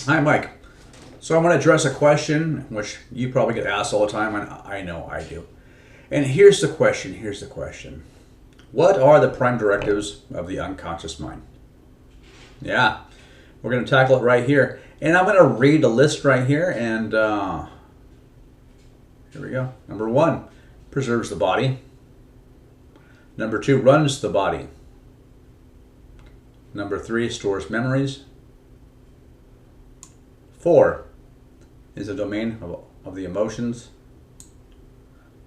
Hi, Mike. So I'm going to address a question which you probably get asked all the time, and I know I do. And here's the question. What are the prime directives of the unconscious mind? Yeah, we're going to tackle it right here. And I'm going to read the list right here. And here we go. Number 1, preserves the body. Number 2, runs the body. Number 3, stores memories. 4, is the domain of the emotions.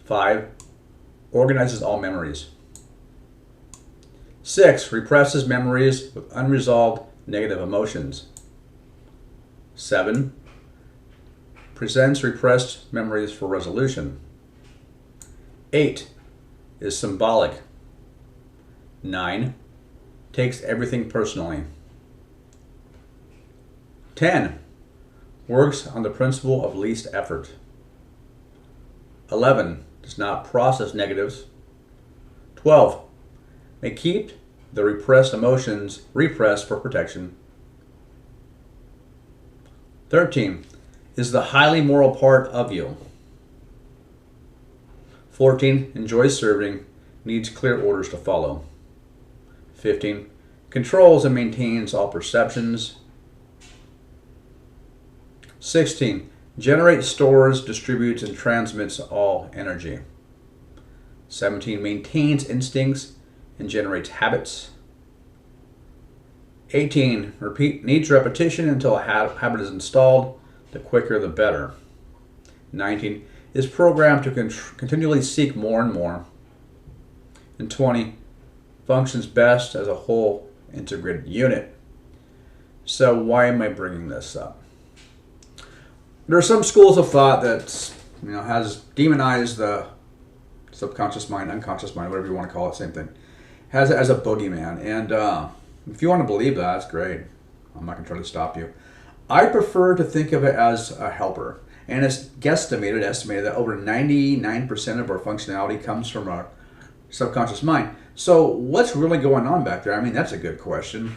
5, organizes all memories. 6, represses memories with unresolved negative emotions. 7, presents repressed memories for resolution. 8, is symbolic. 9, takes everything personally. 10, works on the principle of least effort. 11, does not process negatives. 12, may keep the repressed emotions repressed for protection. 13, is the highly moral part of you. 14, enjoys serving, needs clear orders to follow. 15, controls and maintains all perceptions. 16, generates, stores, distributes, and transmits all energy. 17, maintains instincts and generates habits. 18, needs repetition until a habit is installed. The quicker the better. 19, is programmed to continually seek more and more. And 20, functions best as a whole integrated unit. So why am I bringing this up? There are some schools of thought that has demonized the subconscious mind, unconscious mind, whatever you want to call it, same thing. Has it as a boogeyman. And if you want to believe that, that's great. I'm not going to try to stop you. I prefer to think of it as a helper. And it's estimated that over 99% of our functionality comes from our subconscious mind. So what's really going on back there? I mean, that's a good question.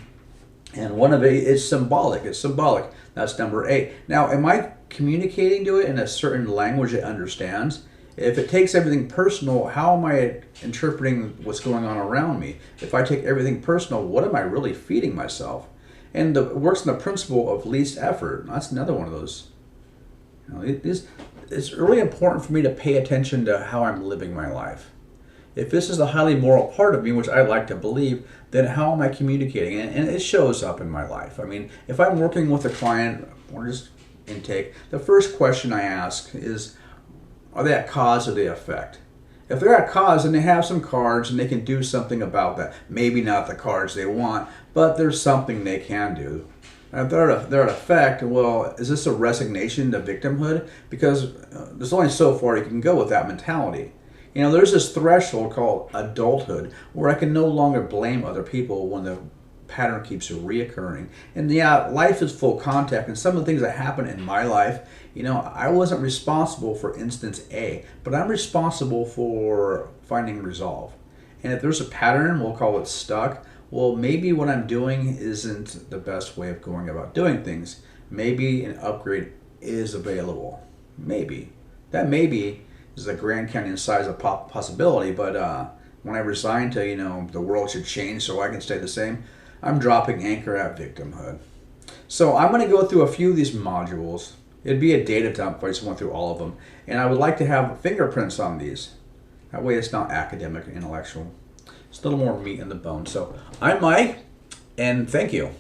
And one of it is symbolic. It's symbolic. That's number 8. Now, am I communicating to it in a certain language it understands? If it takes everything personal, how am I interpreting what's going on around me? If I take everything personal, what am I really feeding myself? And it works on the principle of least effort. That's another one of those. It's really important for me to pay attention to how I'm living my life. If this is the highly moral part of me, which I like to believe, then how am I communicating? And it shows up in my life. I mean, if I'm working with a client or just intake, the first question I ask is, are they at cause or the effect? If they're at cause, then they have some cards and they can do something about that. Maybe not the cards they want, but there's something they can do. And if they're at effect, well, is this a resignation to victimhood? Because there's only so far you can go with that mentality. There's this threshold called adulthood where I can no longer blame other people when the pattern keeps reoccurring. And yeah, life is full contact, and some of the things that happen in my life, I wasn't responsible for instance A, but I'm responsible for finding resolve. And if there's a pattern, we'll call it stuck, well, maybe what I'm doing isn't the best way of going about doing things. Maybe an upgrade is available. Maybe. That maybe is a Grand Canyon size of possibility, but when I resign to, the world should change so I can stay the same, I'm dropping anchor at victimhood. So I'm going to go through a few of these modules. It'd be a data dump if I just went through all of them. And I would like to have fingerprints on these. That way it's not academic and intellectual. It's a little more meat in the bone. So I'm Mike, and thank you.